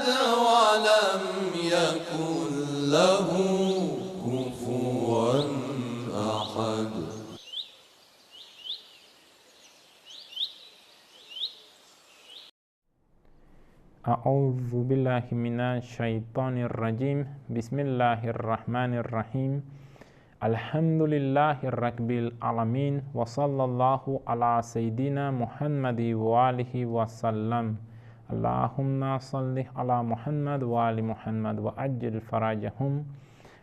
أحد ولم يكن له كفوا أحد. أعوذ بالله من الشيطان الرجيم. بسم الله الرحمن الرحيم. الحمد لله رب العالمين وصلى الله على سيدنا محمد وآله وسلم. اللهم صل على محمد وآل محمد وعجل فرجهم.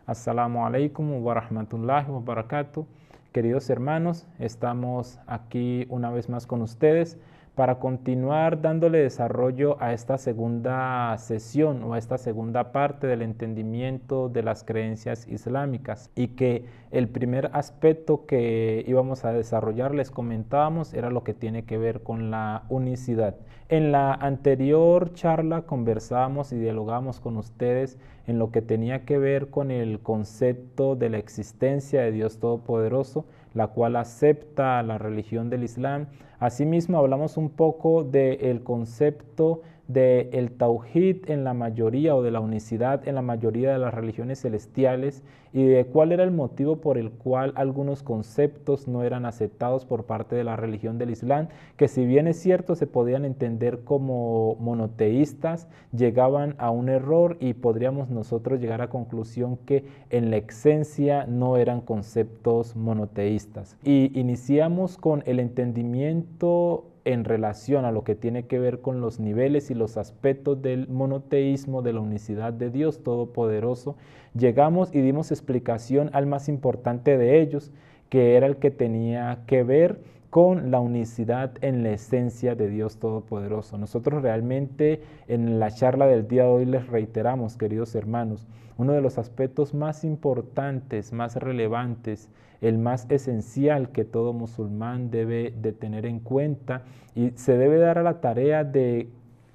Assalamu alaikum wa rahmatullahi wa barakatuh. Queridos hermanos, estamos aquí una vez más con ustedes para continuar dándole desarrollo a esta segunda sesión o a esta segunda parte del entendimiento de las creencias islámicas, y que el primer aspecto que íbamos a desarrollar, les comentábamos, era lo que tiene que ver con la unicidad. En la anterior charla conversábamos y dialogamos con ustedes en lo que tenía que ver con el concepto de la existencia de Dios Todopoderoso, la cual acepta la religión del Islam. Asimismo, hablamos un poco del concepto del tauhid en la mayoría, o de la unicidad en la mayoría de las religiones celestiales, y de cuál era el motivo por el cual algunos conceptos no eran aceptados por parte de la religión del Islam, que si bien es cierto se podían entender como monoteístas, llegaban a un error y podríamos nosotros llegar a conclusión que en la esencia no eran conceptos monoteístas. Y iniciamos con el entendimiento en relación a lo que tiene que ver con los niveles y los aspectos del monoteísmo, de la unicidad de Dios Todopoderoso. Llegamos y dimos explicación al más importante de ellos, que era el que tenía que ver con la unicidad en la esencia de Dios Todopoderoso. Nosotros realmente en la charla del día de hoy les reiteramos, queridos hermanos, uno de los aspectos más importantes, más relevantes, el más esencial que todo musulmán debe de tener en cuenta y se debe dar a la tarea de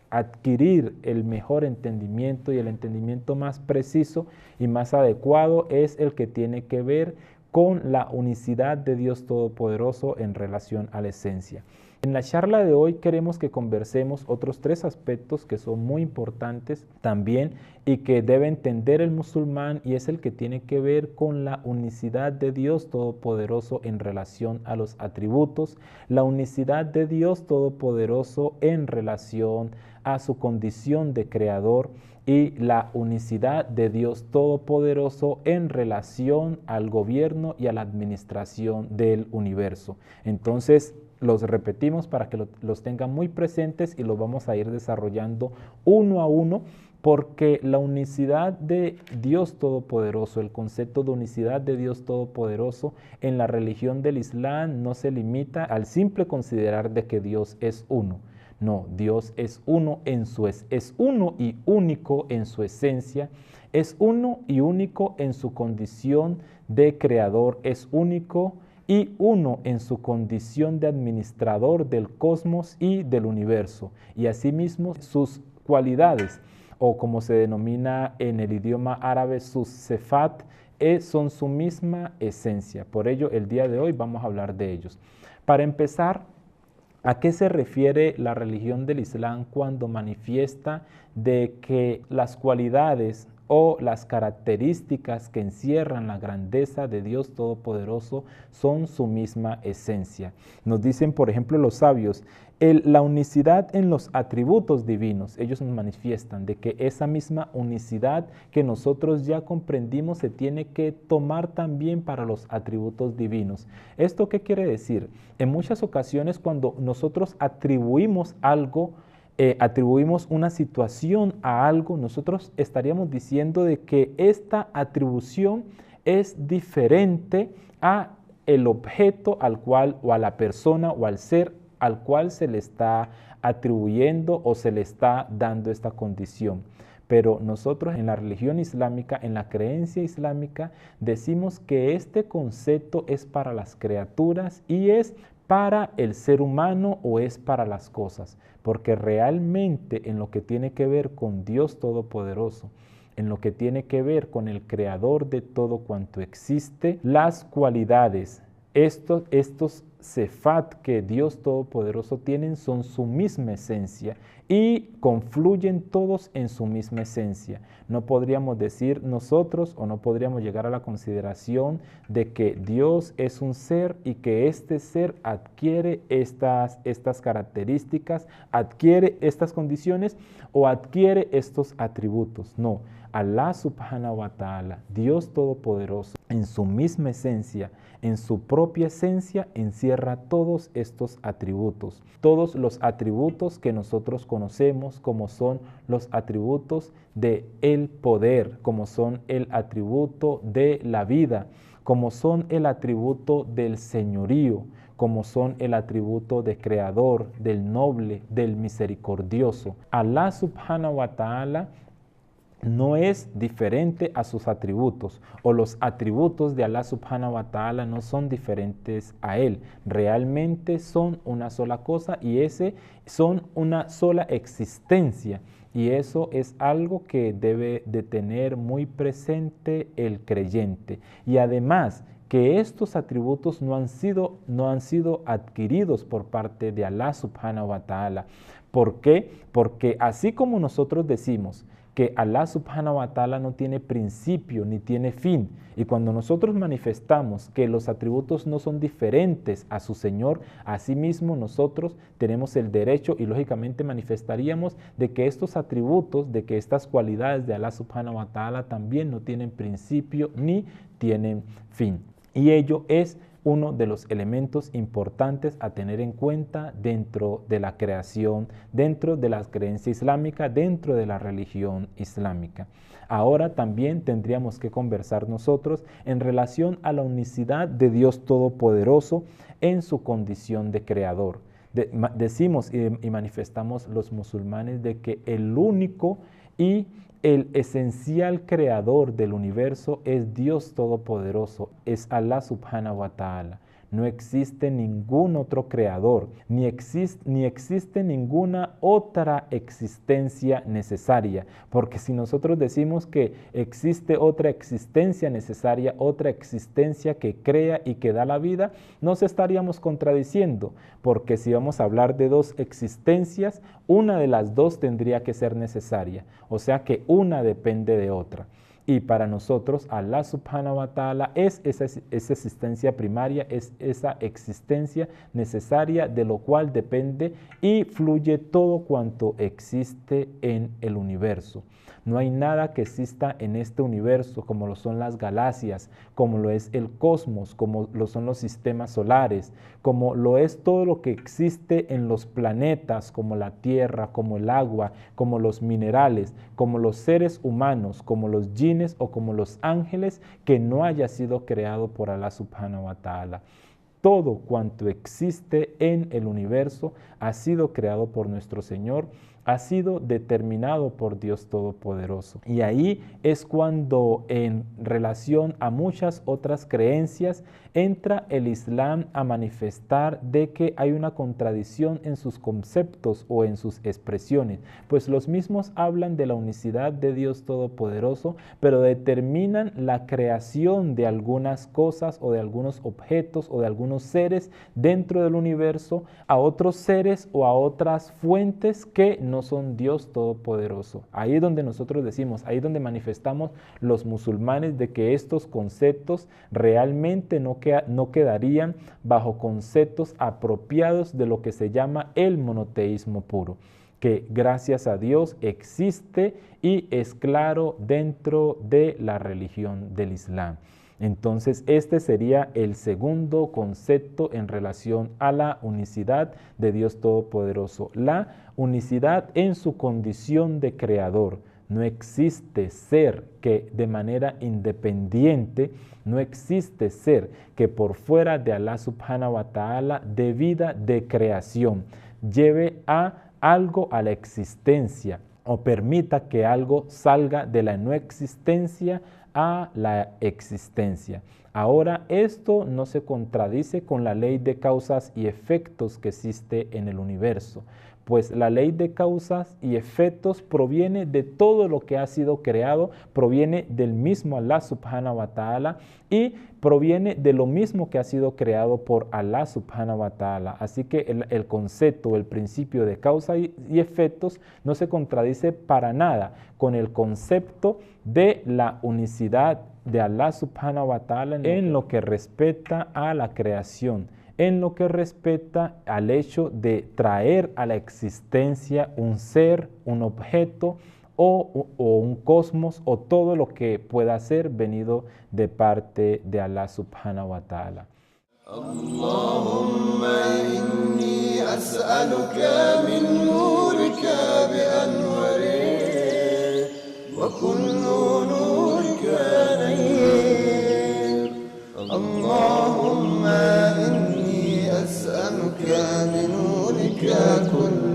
adquirir el mejor entendimiento, y el entendimiento más preciso y más adecuado es el que tiene que ver con la unicidad de Dios Todopoderoso en relación a la esencia. En la charla de hoy queremos que conversemos otros tres aspectos que son muy importantes también y que debe entender el musulmán, y es el que tiene que ver con la unicidad de Dios Todopoderoso en relación a los atributos, la unicidad de Dios Todopoderoso en relación a su condición de creador, y la unicidad de Dios Todopoderoso en relación al gobierno y a la administración del universo. Entonces, los repetimos para que los tengan muy presentes y los vamos a ir desarrollando uno a uno, porque la unicidad de Dios Todopoderoso, el concepto de unicidad de Dios Todopoderoso en la religión del Islam no se limita al simple considerar de que Dios es uno. No, Dios es uno es uno y único en su esencia, es uno y único en su condición de creador, es único y uno en su condición de administrador del cosmos y del universo, y asimismo sus cualidades, o como se denomina en el idioma árabe, sus sefat, son su misma esencia. Por ello, el día de hoy vamos a hablar de ellos. Para empezar, ¿a qué se refiere la religión del Islam cuando manifiesta de que las cualidades o las características que encierran la grandeza de Dios Todopoderoso son su misma esencia? Nos dicen, por ejemplo, los sabios, la unicidad en los atributos divinos. Ellos nos manifiestan de que esa misma unicidad que nosotros ya comprendimos se tiene que tomar también para los atributos divinos. ¿Esto qué quiere decir? En muchas ocasiones, cuando nosotros atribuimos algo, atribuimos una situación a algo, nosotros estaríamos diciendo de que esta atribución es diferente a el objeto al cual, o a la persona o al ser al cual se le está atribuyendo o se le está dando esta condición. Pero nosotros en la religión islámica, en la creencia islámica, decimos que este concepto es para las criaturas y es para el ser humano, o es para las cosas, porque realmente en lo que tiene que ver con Dios Todopoderoso, en lo que tiene que ver con el creador de todo cuanto existe, las cualidades, estos sefat que Dios Todopoderoso tiene son su misma esencia y confluyen todos en su misma esencia. No podríamos decir nosotros o no podríamos llegar a la consideración de que Dios es un ser y que este ser adquiere estas características, adquiere estas condiciones o adquiere estos atributos. No, Allah subhanahu wa ta'ala, Dios Todopoderoso, en su misma esencia, en su propia esencia, encierra todos estos atributos. Todos los atributos que nosotros conocemos, como son los atributos de el poder, como son el atributo de la vida, como son el atributo del señorío, como son el atributo de creador, del noble, del misericordioso. Allah subhanahu wa ta'ala no es diferente a sus atributos, o los atributos de Allah subhanahu wa ta'ala no son diferentes a Él. Realmente son una sola cosa y son una sola existencia. Y eso es algo que debe de tener muy presente el creyente. Y además, que estos atributos no han sido adquiridos por parte de Allah subhanahu wa ta'ala. ¿Por qué? Porque así como nosotros decimos que Allah subhanahu wa ta'ala no tiene principio ni tiene fin, y cuando nosotros manifestamos que los atributos no son diferentes a su Señor, asimismo nosotros tenemos el derecho y lógicamente manifestaríamos de que estos atributos, de que estas cualidades de Allah subhanahu wa ta'ala también no tienen principio ni tienen fin. Y ello es uno de los elementos importantes a tener en cuenta dentro de la creación, dentro de la creencia islámica, dentro de la religión islámica. Ahora también tendríamos que conversar nosotros en relación a la unicidad de Dios Todopoderoso en su condición de creador. Decimos y manifestamos los musulmanes de que el único y el esencial creador del universo es Dios Todopoderoso, es Allah subhanahu wa ta'ala. No existe ningún otro creador, ni existe ninguna otra existencia necesaria. Porque si nosotros decimos que existe otra existencia necesaria, otra existencia que crea y que da la vida, nos estaríamos contradiciendo. Porque si vamos a hablar de dos existencias, una de las dos tendría que ser necesaria. O sea que una depende de otra. Y para nosotros, Allah subhanahu wa ta'ala es esa existencia primaria, es esa existencia necesaria de lo cual depende y fluye todo cuanto existe en el universo. No hay nada que exista en este universo como lo son las galaxias, como lo es el cosmos, como lo son los sistemas solares, como lo es todo lo que existe en los planetas, como la tierra, como el agua, como los minerales, como los seres humanos, como los jinnes o como los ángeles, que no haya sido creado por Allah subhanahu wa ta'ala. Todo cuanto existe en el universo ha sido creado por nuestro Señor, ha sido determinado por Dios Todopoderoso. Y ahí es cuando en relación a muchas otras creencias entra el Islam a manifestar de que hay una contradicción en sus conceptos o en sus expresiones, pues los mismos hablan de la unicidad de Dios Todopoderoso, pero determinan la creación de algunas cosas o de algunos objetos o de algunos seres dentro del universo a otros seres o a otras fuentes que no son Dios Todopoderoso. Ahí es donde nosotros decimos, ahí es donde manifestamos los musulmanes de que estos conceptos realmente no quedarían bajo conceptos apropiados de lo que se llama el monoteísmo puro, que gracias a Dios existe y es claro dentro de la religión del Islam. Entonces, este sería el segundo concepto en relación a la unicidad de Dios Todopoderoso, la unicidad en su condición de creador. No existe ser que de manera independiente, no existe ser que por fuera de Allah subhanahu wa ta'ala de vida, de creación, lleve a algo a la existencia o permita que algo salga de la no existencia a la existencia. Ahora, esto no se contradice con la ley de causas y efectos que existe en el universo, pues la ley de causas y efectos proviene de todo lo que ha sido creado, proviene del mismo Allah subhanahu wa ta'ala y proviene de lo mismo que ha sido creado por Allah subhanahu wa ta'ala. Así que el concepto, el principio de causa y efectos no se contradice para nada con el concepto de la unicidad de Allah subhanahu wa ta'ala en lo que respecta a la creación, en lo que respecta al hecho de traer a la existencia un ser, un objeto o un cosmos o todo lo que pueda ser venido de parte de Allah subhanahu wa ta'ala. Allahumma inni as'aluka min nurika bi anwari wa kullu nurika nayr. Allahumma inni as'aluka min nurika kulli.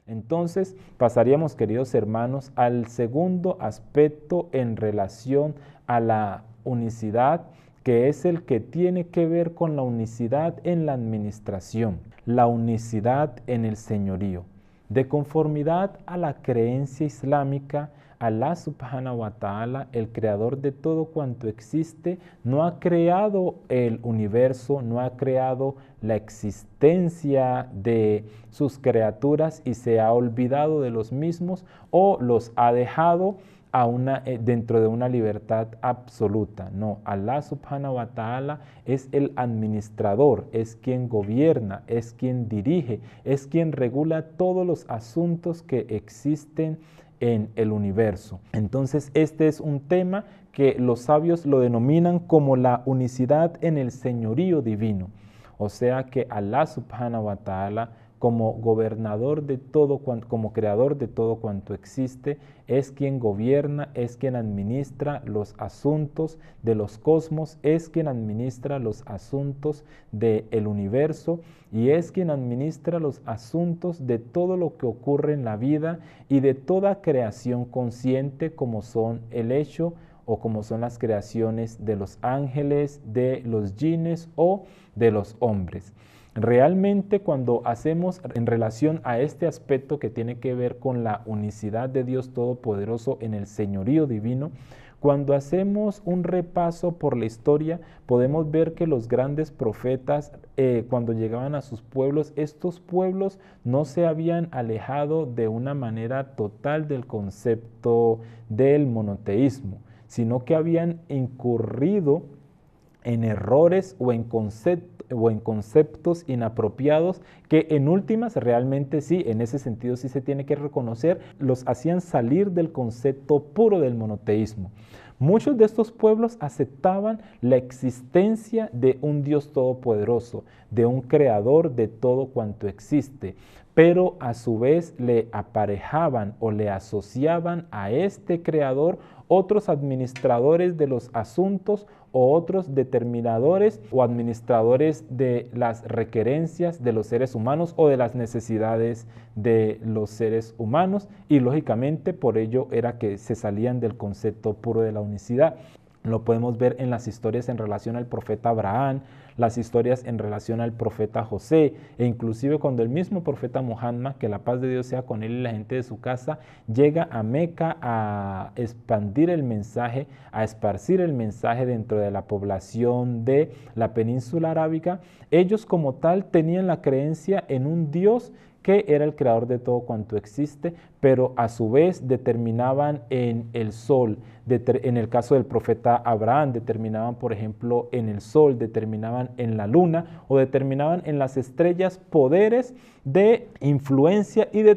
Entonces pasaríamos, queridos hermanos, al segundo aspecto en relación a la unicidad, que es el que tiene que ver con la unicidad en la administración, la unicidad en el señorío. De conformidad a la creencia islámica, Allah subhanahu wa ta'ala, el creador de todo cuanto existe, no ha creado el universo, no ha creado la existencia de sus criaturas y se ha olvidado de los mismos o los ha dejado dentro de una libertad absoluta. No, Allah subhanahu wa ta'ala es el administrador, es quien gobierna, es quien dirige, es quien regula todos los asuntos que existen en el universo. Entonces, este es un tema que los sabios lo denominan como la unicidad en el señorío divino. O sea que Allah subhanahu wa ta'ala, como gobernador de todo, como creador de todo cuanto existe, es quien gobierna, es quien administra los asuntos de los cosmos, es quien administra los asuntos del universo y es quien administra los asuntos de todo lo que ocurre en la vida y de toda creación consciente, como son el hecho o como son las creaciones de los ángeles, de los jinnes o de los hombres. Realmente, cuando hacemos en relación a este aspecto que tiene que ver con la unicidad de Dios Todopoderoso en el señorío divino, cuando hacemos un repaso por la historia, podemos ver que los grandes profetas, cuando llegaban a sus pueblos, estos pueblos no se habían alejado de una manera total del concepto del monoteísmo, sino que habían incurrido en errores o en conceptos inapropiados que en últimas realmente sí, en ese sentido sí se tiene que reconocer, los hacían salir del concepto puro del monoteísmo. Muchos de estos pueblos aceptaban la existencia de un Dios todopoderoso, de un creador de todo cuanto existe, pero a su vez le aparejaban o le asociaban a este creador otros administradores de los asuntos o otros determinadores o administradores de las requerencias de los seres humanos o de las necesidades de los seres humanos, y lógicamente por ello era que se salían del concepto puro de la unicidad. Lo podemos ver en las historias en relación al profeta Abraham, las historias en relación al profeta José, e inclusive cuando el mismo profeta Muhammad, que la paz de Dios sea con él y la gente de su casa, llega a Meca a expandir el mensaje, a esparcir el mensaje dentro de la población de la península arábiga. Ellos como tal tenían la creencia en un Dios que era el creador de todo cuanto existe, pero a su vez determinaban en el sol. En el caso del profeta Abraham, determinaban, por ejemplo, en el sol, determinaban en la luna o determinaban en las estrellas poderes de influencia y de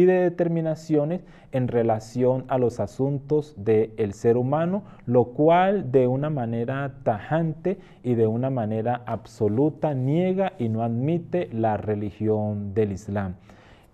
determinaciones en relación a los asuntos del ser humano, lo cual de una manera tajante y de una manera absoluta niega y no admite la religión del Islam.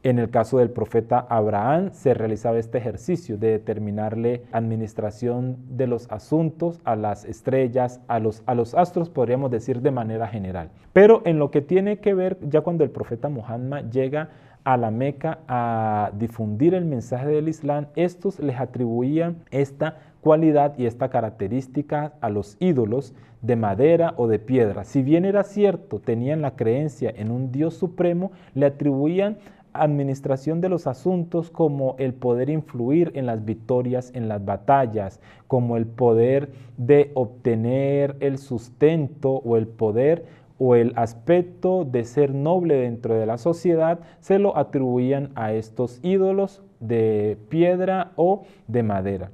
En el caso del profeta Abraham se realizaba este ejercicio de determinarle administración de los asuntos a las estrellas, a los astros, podríamos decir de manera general. Pero en lo que tiene que ver ya cuando el profeta Muhammad llega a la Meca a difundir el mensaje del Islam, estos les atribuían esta cualidad y esta característica a los ídolos de madera o de piedra. Si bien era cierto, tenían la creencia en un Dios supremo, le atribuían administración de los asuntos como el poder influir en las victorias en las batallas, como el poder de obtener el sustento o el poder o el aspecto de ser noble dentro de la sociedad, se lo atribuían a estos ídolos de piedra o de madera,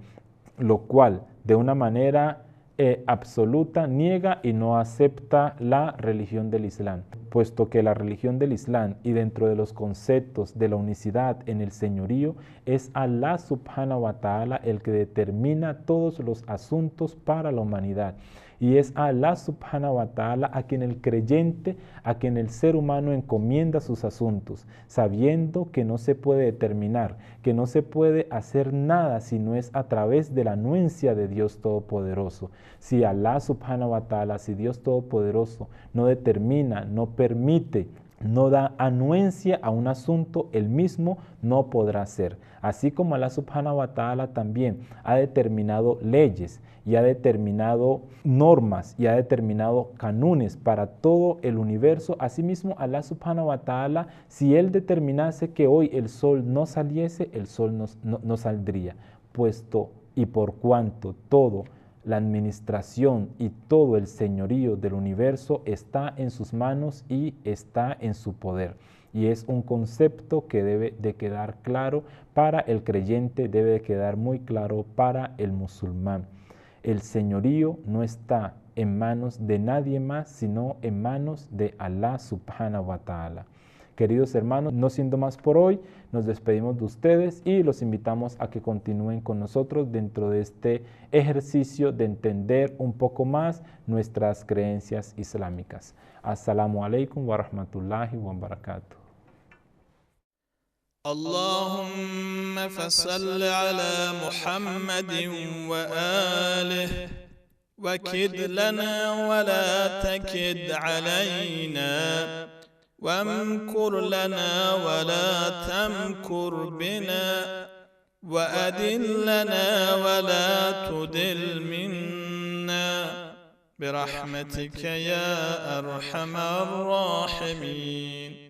lo cual de una manera absoluta niega y no acepta la religión del Islam, puesto que la religión del Islam y dentro de los conceptos de la unicidad en el señorío es Allah subhanahu wa ta'ala el que determina todos los asuntos para la humanidad. Y es a Allah subhanahu wa ta'ala a quien el creyente, a quien el ser humano encomienda sus asuntos, sabiendo que no se puede determinar, que no se puede hacer nada si no es a través de la anuencia de Dios Todopoderoso. Si Allah subhanahu wa ta'ala, si Dios Todopoderoso no determina, no permite, no da anuencia a un asunto, él mismo no podrá ser. Así como Allah subhanahu wa ta'ala también ha determinado leyes y ha determinado normas y ha determinado cánones para todo el universo, asimismo Allah subhanahu wa ta'ala, si él determinase que hoy el sol no saliese, el sol no saldría, puesto y por cuanto todo la administración y todo el señorío del universo está en sus manos y está en su poder. Y es un concepto que debe de quedar claro para el creyente, debe de quedar muy claro para el musulmán. El señorío no está en manos de nadie más, sino en manos de Allah subhanahu wa ta'ala. Queridos hermanos, no siendo más por hoy, nos despedimos de ustedes y los invitamos a que continúen con nosotros dentro de este ejercicio de entender un poco más nuestras creencias islámicas. Assalamu alaikum wa rahmatullahi wa barakatuh. اللهم فصل على محمد وآله وكد لنا ولا تكد علينا وامكر لنا ولا تمكر بنا وأدلنا ولا تدل منا برحمتك يا أرحم الراحمين.